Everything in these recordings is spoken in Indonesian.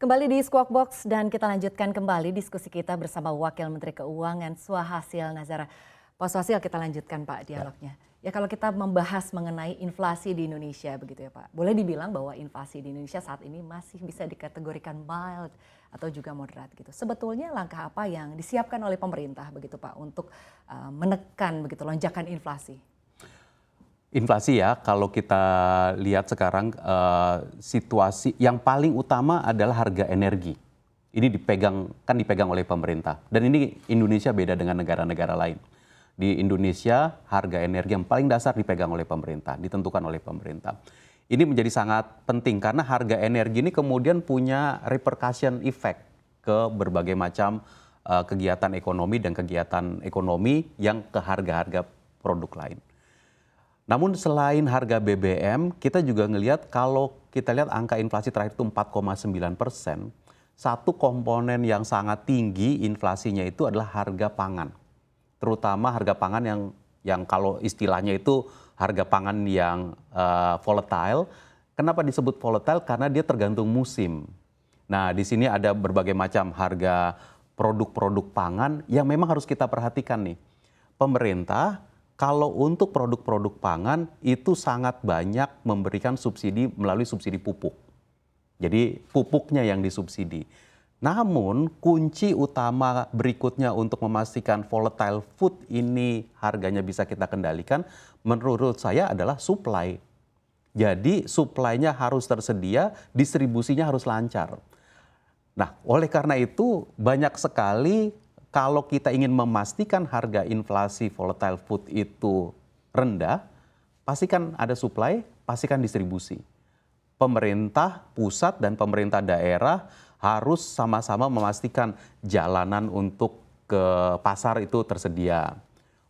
Kembali di Squawk Box dan kita lanjutkan kembali diskusi kita bersama Wakil Menteri Keuangan Swahasil Nazara. Pak Swahasil, kita lanjutkan Pak dialognya. Ya, kalau kita membahas mengenai inflasi di Indonesia begitu ya Pak. Boleh dibilang bahwa inflasi di Indonesia saat ini masih bisa dikategorikan mild atau juga moderat gitu. Sebetulnya langkah apa yang disiapkan oleh pemerintah begitu Pak untuk menekan begitu lonjakan inflasi? Inflasi ya, kalau kita lihat sekarang situasi yang paling utama adalah harga energi. Ini dipegang oleh pemerintah. Dan ini Indonesia beda dengan negara-negara lain. Di Indonesia harga energi yang paling dasar dipegang oleh pemerintah, ditentukan oleh pemerintah. Ini menjadi sangat penting karena harga energi ini kemudian punya repercussion effect ke berbagai macam kegiatan ekonomi dan kegiatan ekonomi yang ke harga-harga produk lain. Namun selain harga BBM, kita juga ngelihat kalau kita lihat angka inflasi terakhir itu 4,9%, satu komponen yang sangat tinggi inflasinya itu adalah harga pangan. Terutama harga pangan yang kalau istilahnya itu harga pangan yang volatile. Kenapa disebut volatile? Karena dia tergantung musim. Nah, di sini ada berbagai macam harga produk-produk pangan yang memang harus kita perhatikan nih. Pemerintah kalau untuk produk-produk pangan itu sangat banyak memberikan subsidi melalui subsidi pupuk. Jadi pupuknya yang disubsidi. Namun kunci utama berikutnya untuk memastikan volatile food ini harganya bisa kita kendalikan menurut saya adalah supply. Jadi supply-nya harus tersedia, distribusinya harus lancar. Nah, oleh karena itu banyak sekali kalau kita ingin memastikan harga inflasi volatile food itu rendah, pastikan ada supply, pastikan distribusi. Pemerintah pusat dan pemerintah daerah harus sama-sama memastikan jalanan untuk ke pasar itu tersedia.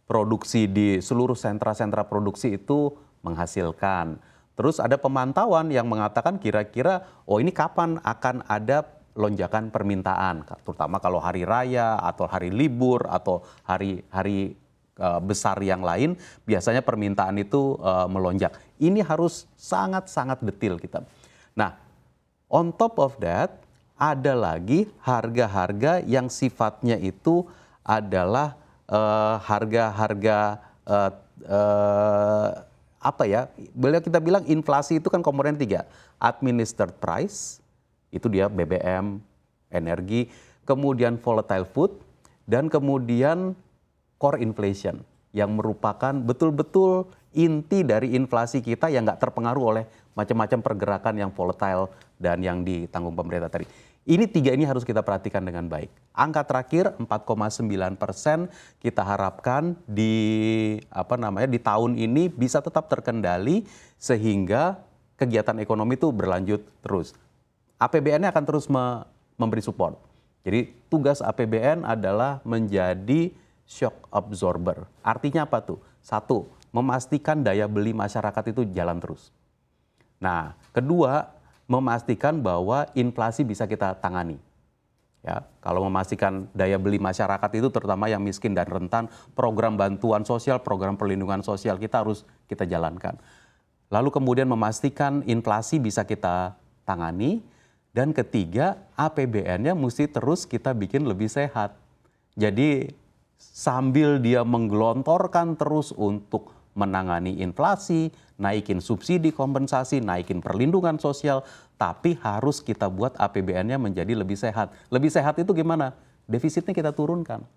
Produksi di seluruh sentra-sentra produksi itu menghasilkan. Terus ada pemantauan yang mengatakan kira-kira, oh ini kapan akan ada lonjakan permintaan, terutama kalau hari raya atau hari libur atau hari-hari besar yang lain, biasanya permintaan itu melonjak. Ini harus sangat-sangat detail kita. Nah, on top of that, ada lagi harga-harga yang sifatnya itu adalah harga-harga apa ya? Boleh kita bilang inflasi itu kan komponen 3, administered price. Itu dia BBM, energi, kemudian volatile food, dan kemudian core inflation yang merupakan betul-betul inti dari inflasi kita yang nggak terpengaruh oleh macam-macam pergerakan yang volatile dan yang ditanggung pemerintah tadi. Ini 3 ini harus kita perhatikan dengan baik. Angka terakhir 4,9% kita harapkan di tahun ini bisa tetap terkendali sehingga kegiatan ekonomi itu berlanjut terus. APBN-nya akan terus memberi support. Jadi tugas APBN adalah menjadi shock absorber. Artinya apa tuh? 1, memastikan daya beli masyarakat itu jalan terus. Nah, 2, memastikan bahwa inflasi bisa kita tangani. Ya, kalau memastikan daya beli masyarakat itu terutama yang miskin dan rentan, program bantuan sosial, program perlindungan sosial kita harus kita jalankan. Lalu kemudian memastikan inflasi bisa kita tangani. Dan 3, APBN-nya mesti terus kita bikin lebih sehat. Jadi sambil dia menggelontorkan terus untuk menangani inflasi, naikin subsidi kompensasi, naikin perlindungan sosial, tapi harus kita buat APBN-nya menjadi lebih sehat. Lebih sehat itu gimana? Defisitnya kita turunkan.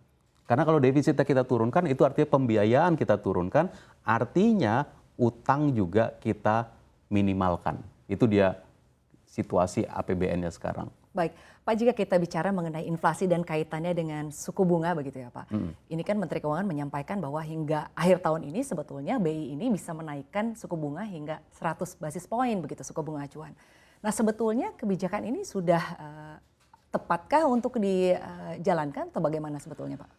Karena kalau defisitnya kita turunkan itu artinya pembiayaan kita turunkan, artinya utang juga kita minimalkan. Itu dia situasi APBN-nya sekarang. Baik, Pak, jika kita bicara mengenai inflasi dan kaitannya dengan suku bunga begitu ya Pak. Ini kan Menteri Keuangan menyampaikan bahwa hingga akhir tahun ini sebetulnya BI ini bisa menaikkan suku bunga hingga 100 basis poin begitu suku bunga acuan. Nah, sebetulnya kebijakan ini sudah tepatkah untuk dijalankan atau bagaimana sebetulnya Pak?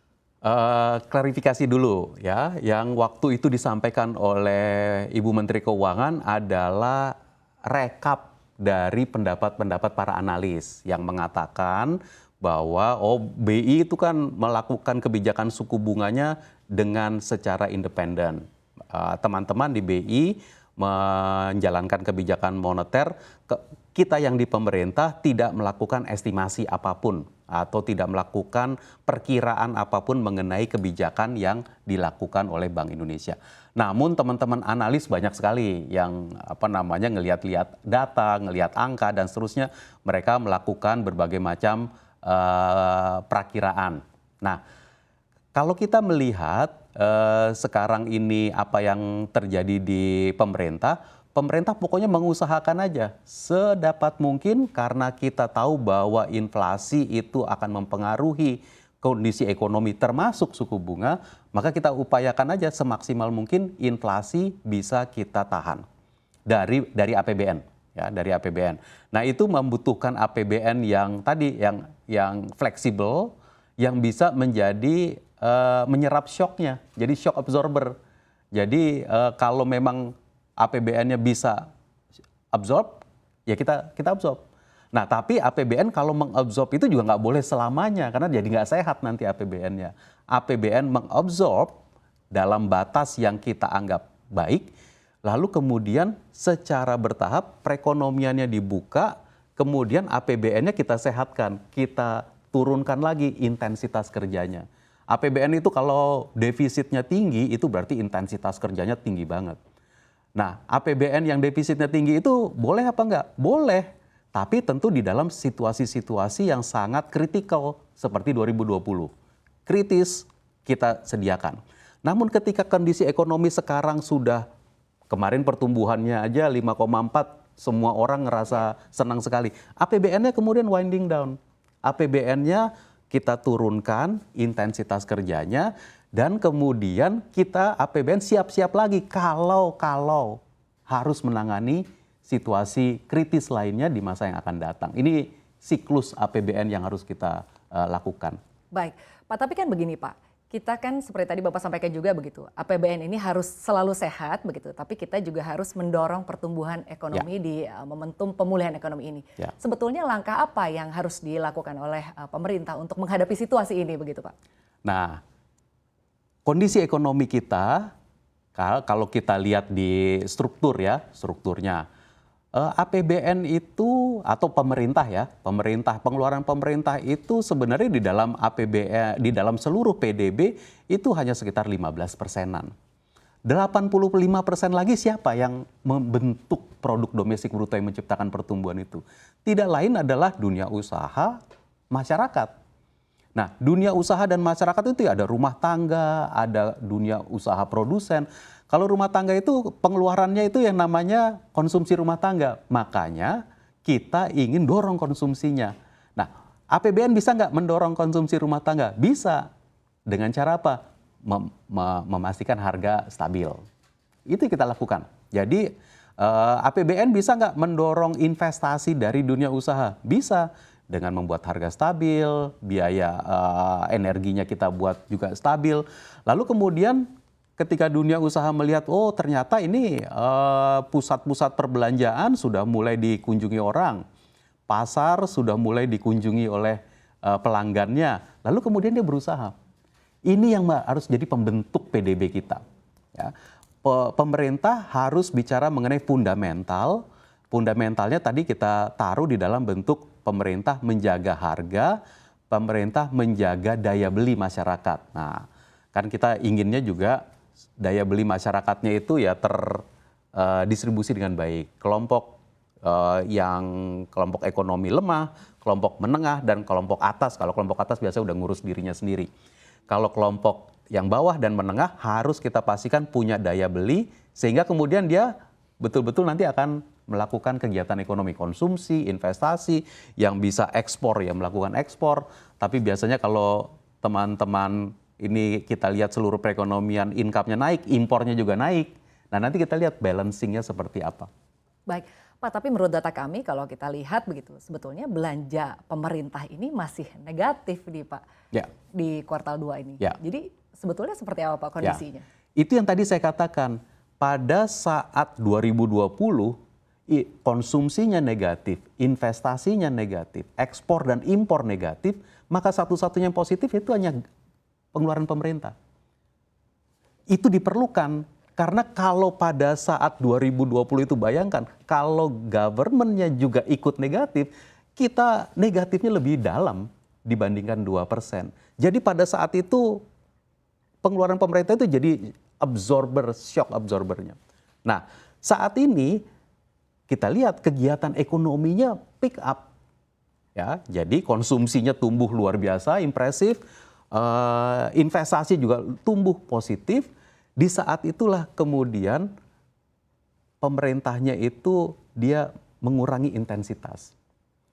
Klarifikasi dulu ya, yang waktu itu disampaikan oleh Ibu Menteri Keuangan adalah rekap dari pendapat-pendapat para analis yang mengatakan bahwa BI itu kan melakukan kebijakan suku bunganya dengan secara independen. Teman-teman di BI menjalankan kebijakan moneter kita yang di pemerintah tidak melakukan estimasi apapun atau tidak melakukan perkiraan apapun mengenai kebijakan yang dilakukan oleh Bank Indonesia. Namun teman-teman analis banyak sekali yang ngelihat-lihat data, ngelihat angka dan seterusnya, mereka melakukan berbagai macam perakiraan. Nah, kalau kita melihat sekarang ini apa yang terjadi di pemerintah pokoknya mengusahakan aja sedapat mungkin karena kita tahu bahwa inflasi itu akan mempengaruhi kondisi ekonomi termasuk suku bunga, maka kita upayakan aja semaksimal mungkin inflasi bisa kita tahan dari APBN, ya, dari APBN. Nah, itu membutuhkan APBN yang tadi yang fleksibel, yang bisa menjadi menyerap shocknya, jadi shock absorber. Jadi kalau memang APBN-nya bisa absorb, ya kita absorb. Nah, tapi APBN kalau mengabsorb itu juga nggak boleh selamanya, karena jadi nggak sehat nanti APBN-nya. APBN mengabsorb dalam batas yang kita anggap baik, lalu kemudian secara bertahap perekonomiannya dibuka, kemudian APBN-nya kita sehatkan, kita turunkan lagi intensitas kerjanya. APBN itu kalau defisitnya tinggi, itu berarti intensitas kerjanya tinggi banget. Nah, APBN yang defisitnya tinggi itu boleh apa enggak? Boleh, tapi tentu di dalam situasi-situasi yang sangat kritikal seperti 2020. Kritis kita sediakan. Namun ketika kondisi ekonomi sekarang sudah, kemarin pertumbuhannya aja 5,4, semua orang ngerasa senang sekali. APBN-nya kemudian winding down. APBN-nya kita turunkan intensitas kerjanya, dan kemudian kita APBN siap-siap lagi kalau harus menangani situasi kritis lainnya di masa yang akan datang. Ini siklus APBN yang harus kita lakukan. Baik, Pak, tapi kan begini Pak, kita kan seperti tadi Bapak sampaikan juga begitu, APBN ini harus selalu sehat begitu, tapi kita juga harus mendorong pertumbuhan ekonomi di momentum pemulihan ekonomi ini. Sebetulnya langkah apa yang harus dilakukan oleh pemerintah untuk menghadapi situasi ini begitu Pak? Nah, kondisi ekonomi kita, kalau kita lihat di strukturnya, APBN itu atau pengeluaran pemerintah itu sebenarnya di dalam APBN, di dalam seluruh PDB itu hanya sekitar 15%-an. 85% lagi siapa yang membentuk produk domestik bruto yang menciptakan pertumbuhan itu? Tidak lain adalah dunia usaha, masyarakat. Nah, dunia usaha dan masyarakat itu ada rumah tangga, ada dunia usaha produsen. Kalau rumah tangga itu pengeluarannya itu yang namanya konsumsi rumah tangga. Makanya kita ingin dorong konsumsinya. Nah, APBN bisa nggak mendorong konsumsi rumah tangga? Bisa. Dengan cara apa? Memastikan harga stabil. Itu yang kita lakukan. Jadi APBN bisa nggak mendorong investasi dari dunia usaha? Bisa. Dengan membuat harga stabil, biaya energinya kita buat juga stabil. Lalu kemudian ketika dunia usaha melihat, oh ternyata ini pusat-pusat perbelanjaan sudah mulai dikunjungi orang, pasar sudah mulai dikunjungi oleh pelanggannya, lalu kemudian dia berusaha. Ini yang harus jadi pembentuk PDB kita. Ya. Pemerintah harus bicara mengenai fundamental. Fundamentalnya tadi kita taruh di dalam bentuk pemerintah menjaga harga, pemerintah menjaga daya beli masyarakat. Nah, kan kita inginnya juga daya beli masyarakatnya itu ya terdistribusi dengan baik. Kelompok ekonomi lemah, kelompok menengah, dan kelompok atas. Kalau kelompok atas biasanya udah ngurus dirinya sendiri. Kalau kelompok yang bawah dan menengah harus kita pastikan punya daya beli, sehingga kemudian dia betul-betul nanti akan melakukan kegiatan ekonomi, konsumsi, investasi, yang bisa ekspor, ya melakukan ekspor. Tapi biasanya kalau teman-teman ini kita lihat seluruh perekonomian income-nya naik, impornya juga naik. Nah, nanti kita lihat balancing-nya seperti apa. Baik, Pak, tapi menurut data kami kalau kita lihat begitu, sebetulnya belanja pemerintah ini masih negatif nih Pak, di kuartal 2 ini. Jadi sebetulnya seperti apa Pak kondisinya? Itu yang tadi saya katakan, pada saat 2020, konsumsinya negatif, investasinya negatif, ekspor dan impor negatif, maka satu-satunya yang positif itu hanya pengeluaran pemerintah. Itu diperlukan Karena kalau pada saat 2020 itu bayangkan, kalau government-nya juga ikut negatif, kita negatifnya lebih dalam dibandingkan 2%. Jadi pada saat itu pengeluaran pemerintah itu jadi shock absorbernya. Nah, saat ini kita lihat kegiatan ekonominya pick up. Ya, jadi konsumsinya tumbuh luar biasa, impresif, investasi juga tumbuh positif. Di saat itulah kemudian pemerintahnya itu dia mengurangi intensitas.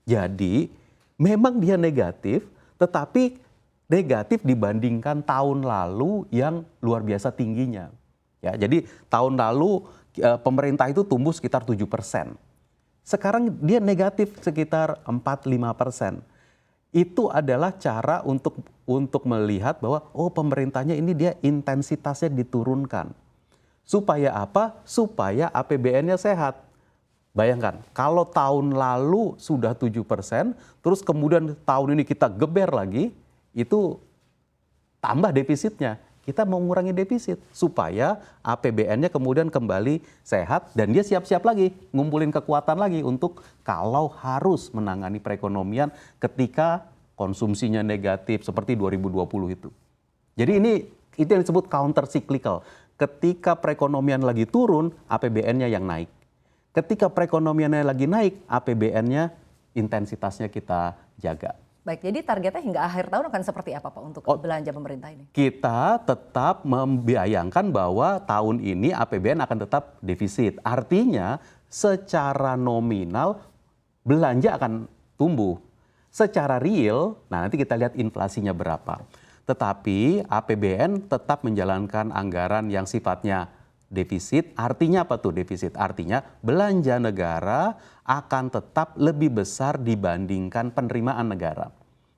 Jadi memang dia negatif, tetapi negatif dibandingkan tahun lalu yang luar biasa tingginya. Ya, jadi tahun lalu pemerintah itu tumbuh sekitar 7%. Sekarang dia negatif sekitar 4-5%. Itu adalah cara untuk melihat bahwa pemerintahnya ini dia intensitasnya diturunkan. Supaya apa? Supaya APBN-nya sehat. Bayangkan, kalau tahun lalu sudah 7%, terus kemudian tahun ini kita geber lagi, itu tambah defisitnya. Kita mau mengurangi defisit supaya APBN-nya kemudian kembali sehat dan dia siap-siap lagi, ngumpulin kekuatan lagi untuk kalau harus menangani perekonomian ketika konsumsinya negatif seperti 2020 itu. Jadi itu yang disebut counter cyclical. Ketika perekonomian lagi turun, APBN-nya yang naik. Ketika perekonomiannya lagi naik, APBN-nya intensitasnya kita jaga. Baik, jadi targetnya hingga akhir tahun akan seperti apa Pak untuk belanja pemerintah ini? Kita tetap membayangkan bahwa tahun ini APBN akan tetap defisit. Artinya secara nominal belanja akan tumbuh. Secara real, nah nanti kita lihat inflasinya berapa. Tetapi APBN tetap menjalankan anggaran yang sifatnya defisit. Artinya apa tuh defisit? Artinya belanja negara akan tetap lebih besar dibandingkan penerimaan negara.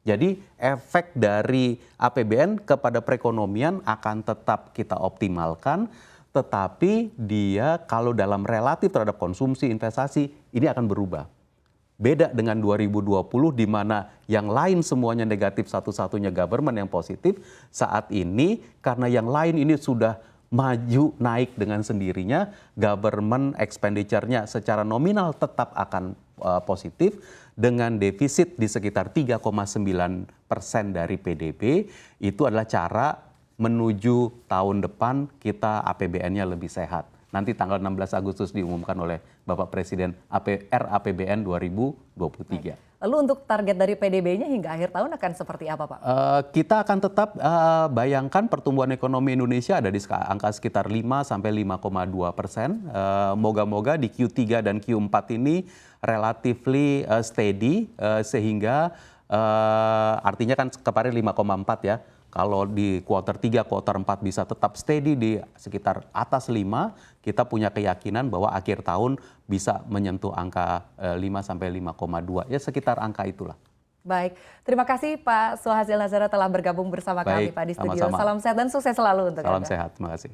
Jadi efek dari APBN kepada perekonomian akan tetap kita optimalkan, tetapi dia kalau dalam relatif terhadap konsumsi investasi ini akan berubah. Beda dengan 2020 di mana yang lain semuanya negatif, satu-satunya government yang positif. Saat ini karena yang lain ini sudah maju naik dengan sendirinya, government expenditure-nya secara nominal tetap akan positif dengan defisit di sekitar 3,9% dari PDB. Itu adalah cara menuju tahun depan kita APBN-nya lebih sehat. Nanti tanggal 16 Agustus diumumkan oleh Bapak Presiden RAPBN 2023. Lalu untuk target dari PDB-nya hingga akhir tahun akan seperti apa Pak? Kita akan tetap bayangkan pertumbuhan ekonomi Indonesia ada di angka sekitar 5-5,2%. Moga-moga di Q3 dan Q4 ini relatively steady sehingga artinya kan kemarin 5,4 ya. Kalau di kuartal 3, kuartal 4 bisa tetap steady di sekitar atas 5, kita punya keyakinan bahwa akhir tahun bisa menyentuh angka 5-5,2. Ya sekitar angka itulah. Baik, terima kasih Pak Suhasil Nazara telah bergabung bersama kami Pak di studio. Sama-sama. Salam sehat dan sukses selalu untuk Anda. Salam sehat, terima kasih.